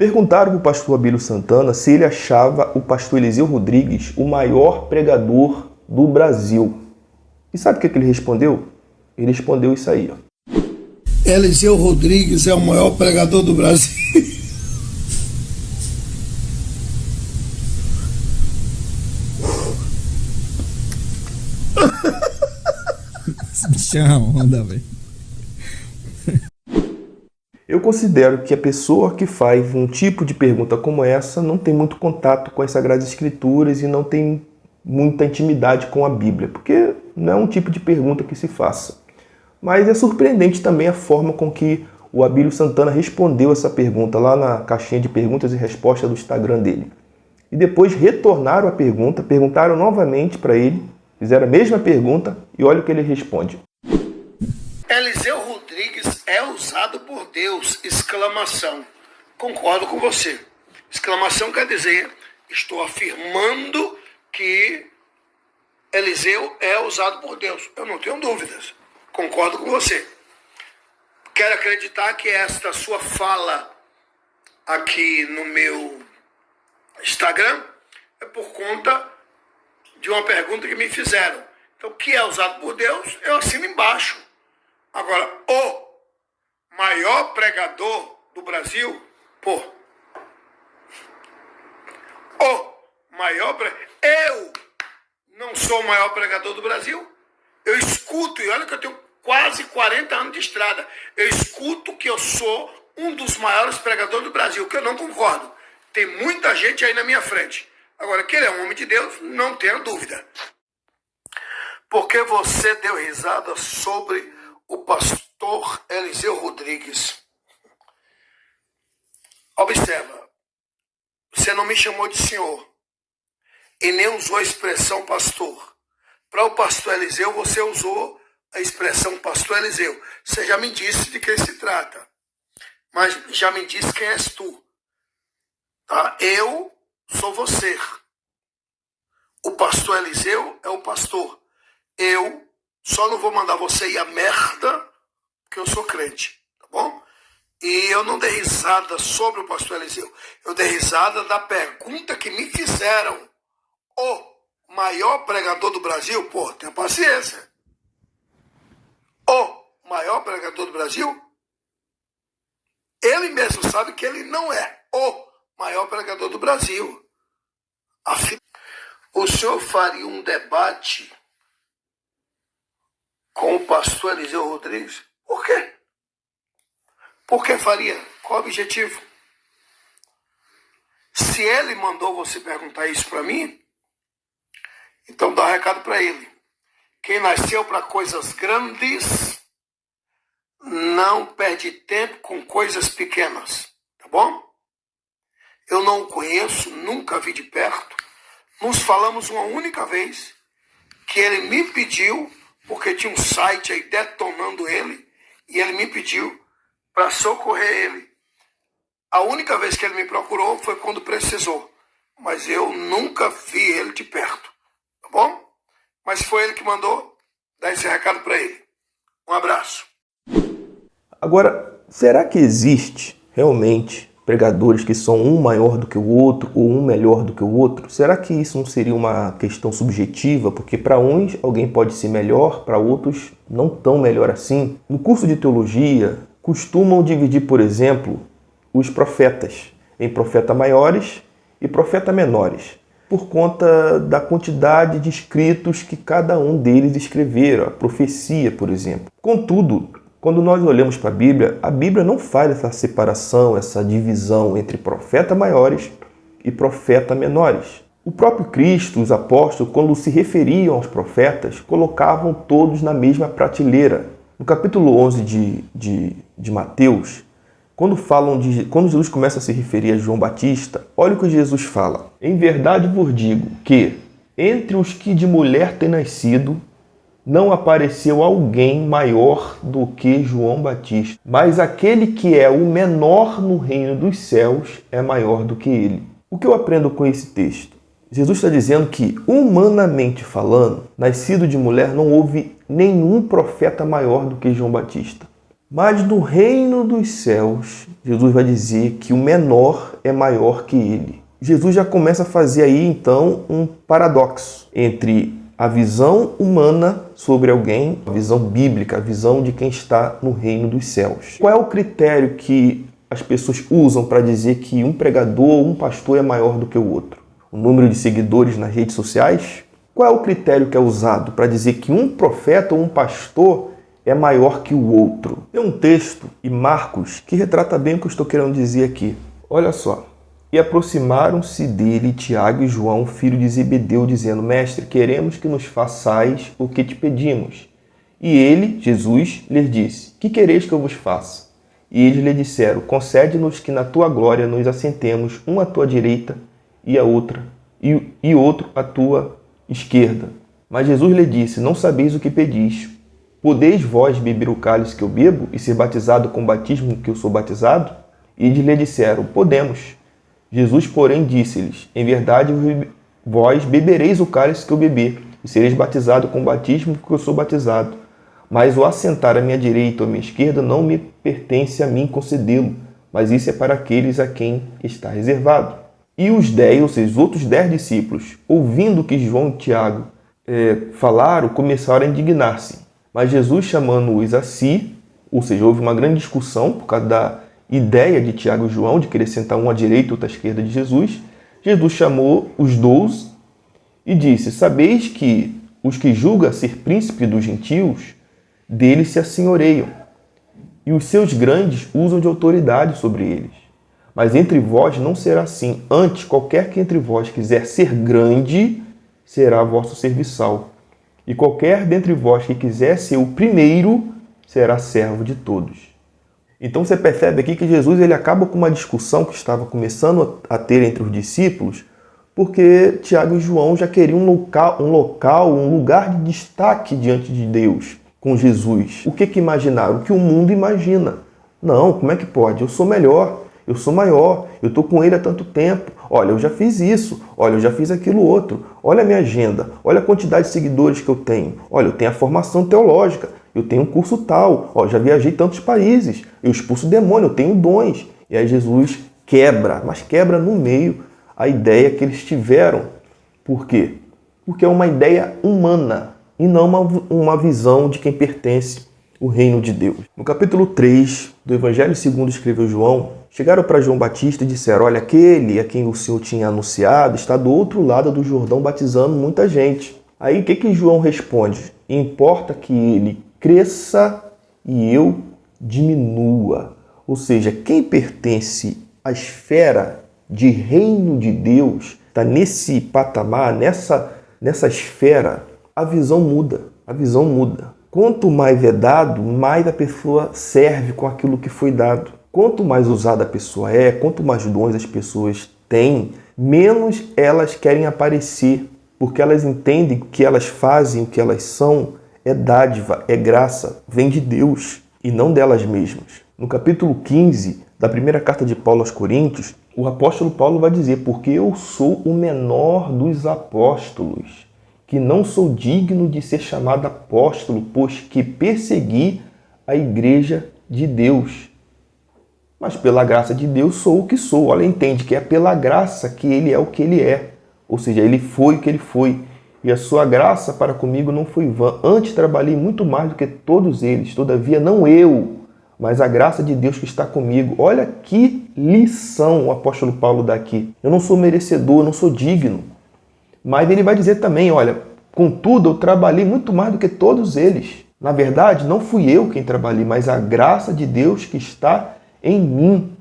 Perguntaram para o pastor Abílio Santana se ele achava o pastor Eliseu Rodrigues o maior pregador do Brasil. E sabe o que ele respondeu? Ele respondeu isso aí, ó. Eliseu Rodrigues é o maior pregador do Brasil. Bichão, onda, velho. Eu considero que a pessoa que faz um tipo de pergunta como essa não tem muito contato com as Sagradas Escrituras e não tem muita intimidade com a Bíblia, porque não é um tipo de pergunta que se faça. Mas é surpreendente também a forma com que o Abílio Santana respondeu essa pergunta lá na caixinha de perguntas e respostas do Instagram dele. E depois retornaram a pergunta, perguntaram novamente para ele, fizeram a mesma pergunta e olha o que ele responde. Eliseu Rodrigues é usado por Deus, exclamação. Concordo com você. Exclamação quer dizer, estou afirmando que Eliseu é usado por Deus. Eu não tenho dúvidas. Concordo com você. Quero acreditar que esta sua fala aqui no meu Instagram é por conta de uma pergunta que me fizeram. Então, o que é usado por Deus, eu assino embaixo. Agora, o maior pregador do Brasil, eu não sou o maior pregador do Brasil. Eu escuto, e olha que eu tenho quase 40 anos de estrada, eu escuto que eu sou um dos maiores pregadores do Brasil, que eu não concordo. Tem muita gente aí na minha frente. Agora, que ele é um homem de Deus, não tenha dúvida. Porque você deu risada sobre o pastor Eliseu Rodrigues. Observa, você não me chamou de senhor e nem usou a expressão pastor. Para o pastor Eliseu, você usou a expressão pastor Eliseu. Você já me disse de quem se trata, mas já me disse quem és tu. Tá? Eu sou você. O pastor Eliseu é o pastor. Eu só não vou mandar você ir a merda, porque eu sou crente, tá bom? E eu não dei risada sobre o pastor Eliseu. Eu dei risada da pergunta que me fizeram. O maior pregador do Brasil? Pô, tenha paciência. O maior pregador do Brasil? Ele mesmo sabe que ele não é o maior pregador do Brasil. O senhor faria um debate com o pastor Eliseu Rodrigues? Por quê? Por que faria? Qual o objetivo? Se ele mandou você perguntar isso para mim, então dá um recado para ele. Quem nasceu para coisas grandes não perde tempo com coisas pequenas, tá bom? Eu não o conheço, nunca vi de perto. Nos falamos uma única vez que ele me pediu, porque tinha um site aí detonando ele, e ele me pediu para socorrer ele. A única vez que ele me procurou foi quando precisou, mas eu nunca vi ele de perto, tá bom? Mas foi ele que mandou, dá esse recado para ele. Um abraço. Agora, será que existe realmente pregadores que são um maior do que o outro ou um melhor do que o outro? Será que isso não seria uma questão subjetiva? Porque para uns alguém pode ser melhor, para outros não tão melhor assim. No curso de teologia, costumam dividir, por exemplo, os profetas em profetas maiores e profetas menores, por conta da quantidade de escritos que cada um deles escreveram, a profecia, por exemplo. Contudo, quando nós olhamos para a Bíblia não faz essa separação, essa divisão entre profetas maiores e profetas menores. O próprio Cristo, os apóstolos, quando se referiam aos profetas, colocavam todos na mesma prateleira. No capítulo 11 de Mateus, quando Jesus começa a se referir a João Batista, olha o que Jesus fala. Em verdade vos digo que, entre os que de mulher têm nascido, não apareceu alguém maior do que João Batista, mas aquele que é o menor no reino dos céus é maior do que ele. O que eu aprendo com esse texto? Jesus está dizendo que, humanamente falando, nascido de mulher, não houve nenhum profeta maior do que João Batista. Mas no reino dos céus, Jesus vai dizer que o menor é maior que ele. Jesus já começa a fazer aí, então, um paradoxo entre a visão humana sobre alguém, a visão bíblica, a visão de quem está no reino dos céus. Qual é o critério que as pessoas usam para dizer que um pregador ou um pastor é maior do que o outro? O número de seguidores nas redes sociais? Qual é o critério que é usado para dizer que um profeta ou um pastor é maior que o outro? Tem um texto em Marcos que retrata bem o que eu estou querendo dizer aqui. Olha só. E aproximaram-se dele Tiago e João, filho de Zebedeu, dizendo: Mestre, queremos que nos façais o que te pedimos. E ele, Jesus, lhes disse: Que quereis que eu vos faça? E eles lhe disseram: Concede-nos que na tua glória nos assentemos, um à tua direita e outro à tua esquerda. Mas Jesus lhe disse: Não sabeis o que pedis. Podeis vós beber o cálice que eu bebo e ser batizado com o batismo que eu sou batizado? E eles lhe disseram: Podemos. Jesus, porém, disse-lhes: Em verdade, vós bebereis o cálice que eu beber, e sereis batizado com o batismo que eu sou batizado. Mas o assentar à minha direita ou à minha esquerda não me pertence a mim concedê-lo, mas isso é para aqueles a quem está reservado. E os 10, ou seja, os outros 10 discípulos, ouvindo que João e Tiago falaram, começaram a indignar-se. Mas Jesus, chamando-os a si, ou seja, houve uma grande discussão por causa da ideia de Tiago e João de querer sentar um à direita e outro à esquerda de Jesus. Jesus chamou os 12 e disse: Sabeis que os que julgam ser príncipe dos gentios, deles se assenhoreiam, e os seus grandes usam de autoridade sobre eles. Mas entre vós não será assim. Antes, qualquer que entre vós quiser ser grande, será vosso serviçal. E qualquer dentre vós que quiser ser o primeiro, será servo de todos. Então você percebe aqui que Jesus ele acaba com uma discussão que estava começando a ter entre os discípulos, porque Tiago e João já queriam um lugar de destaque diante de Deus com Jesus. O que imaginaram? O que o mundo imagina. Não, como é que pode? Eu sou melhor, eu sou maior, eu estou com ele há tanto tempo. Olha, eu já fiz isso, olha, eu já fiz aquilo outro. Olha a minha agenda, olha a quantidade de seguidores que eu tenho. Olha, eu tenho a formação teológica. Eu tenho um curso tal, já viajei tantos países, eu expulso demônio, eu tenho dons. E aí Jesus quebra, mas quebra no meio a ideia que eles tiveram. Por quê? Porque é uma ideia humana e não uma visão de quem pertence ao reino de Deus. No capítulo 3 do Evangelho segundo escreveu João, chegaram para João Batista e disseram: Olha, aquele a quem o Senhor tinha anunciado está do outro lado do Jordão batizando muita gente. Aí o que João responde? Importa que ele cresça e eu diminua. Ou seja, quem pertence à esfera de reino de Deus, está nesse patamar, nessa esfera, a visão muda. A visão muda. Quanto mais é dado, mais a pessoa serve com aquilo que foi dado. Quanto mais usada a pessoa é, quanto mais dons as pessoas têm, menos elas querem aparecer, porque elas entendem que o que elas fazem, o que elas são, é dádiva, é graça, vem de Deus e não delas mesmas. No capítulo 15 da primeira carta de Paulo aos Coríntios, o apóstolo Paulo vai dizer: Porque eu sou o menor dos apóstolos, que não sou digno de ser chamado apóstolo, pois que persegui a igreja de Deus. Mas pela graça de Deus sou o que sou. Olha, entende que é pela graça que ele é o que ele é. Ou seja, ele foi o que ele foi. E a sua graça para comigo não foi vã. Antes trabalhei muito mais do que todos eles. Todavia, não eu, mas a graça de Deus que está comigo. Olha que lição o apóstolo Paulo dá aqui. Eu não sou merecedor, não sou digno. Mas ele vai dizer também, olha, contudo, eu trabalhei muito mais do que todos eles. Na verdade, não fui eu quem trabalhei, mas a graça de Deus que está em mim,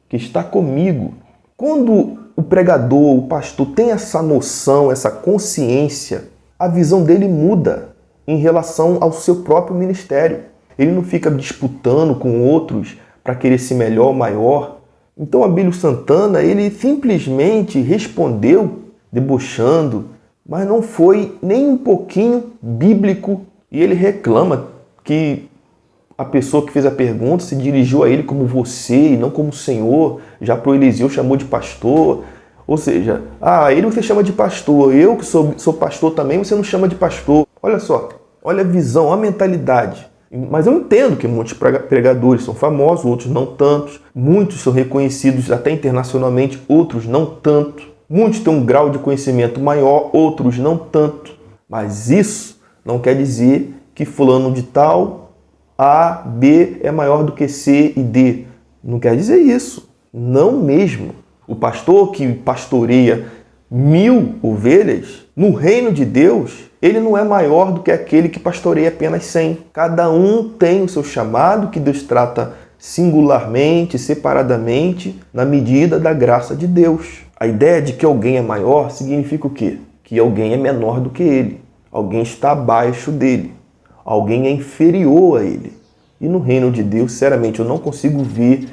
que está comigo. Quando o pregador, o pastor tem essa noção, essa consciência, a visão dele muda em relação ao seu próprio ministério. Ele não fica disputando com outros para querer ser melhor ou maior. Então, Abílio Santana, ele simplesmente respondeu debochando, mas não foi nem um pouquinho bíblico. E ele reclama que a pessoa que fez a pergunta se dirigiu a ele como você e não como Senhor. Já para o Eliseu chamou de pastor. Ou seja, ele você chama de pastor, eu que sou pastor também, você não chama de pastor. Olha só, olha a visão, a mentalidade. Mas eu entendo que muitos pregadores são famosos, outros não tantos. Muitos são reconhecidos até internacionalmente, outros não tanto. Muitos têm um grau de conhecimento maior, outros não tanto. Mas isso não quer dizer que fulano de tal, A, B, é maior do que C e D. Não quer dizer isso. Não mesmo. O pastor que pastoreia 1000 ovelhas, no reino de Deus, ele não é maior do que aquele que pastoreia apenas 100. Cada um tem o seu chamado, que Deus trata singularmente, separadamente, na medida da graça de Deus. A ideia de que alguém é maior significa o quê? Que alguém é menor do que ele. Alguém está abaixo dele. Alguém é inferior a ele. E no reino de Deus, sinceramente, eu não consigo ver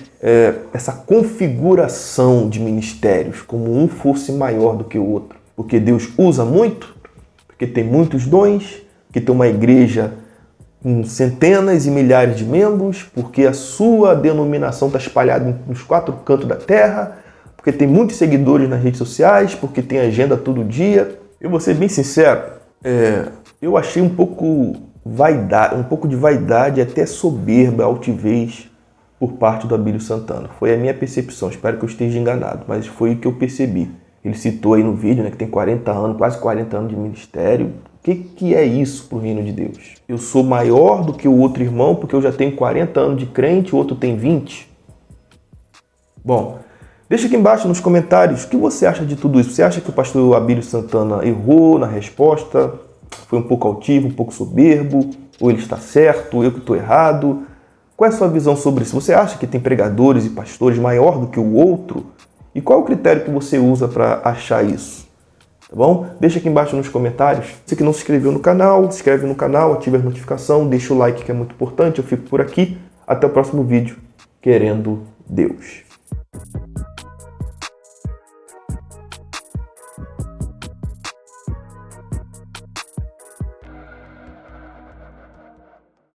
essa configuração de ministérios como um fosse maior do que o outro. Porque Deus usa muito, porque tem muitos dons, porque tem uma igreja com centenas e milhares de membros, porque a sua denominação está espalhada nos 4 cantos da terra, porque tem muitos seguidores nas redes sociais, porque tem agenda todo dia. Eu vou ser bem sincero, eu achei um pouco de vaidade, até soberba, altivez por parte do Abílio Santana. Foi a minha percepção, espero que eu esteja enganado, mas foi o que eu percebi. Ele citou aí no vídeo, que tem 40 anos, quase 40 anos de ministério. O que é isso para o reino de Deus? Eu sou maior do que o outro irmão porque eu já tenho 40 anos de crente, o outro tem 20? Bom, deixa aqui embaixo nos comentários o que você acha de tudo isso. Você acha que o pastor Abílio Santana errou na resposta? Foi um pouco altivo, um pouco soberbo? Ou ele está certo, eu que estou errado? Qual é a sua visão sobre isso? Você acha que tem pregadores e pastores maior do que o outro? E qual é o critério que você usa para achar isso? Tá bom? Deixa aqui embaixo nos comentários. Você que não se inscreveu no canal, se inscreve no canal, ativa a notificação, deixa o like que é muito importante. Eu fico por aqui. Até o próximo vídeo. Querendo Deus.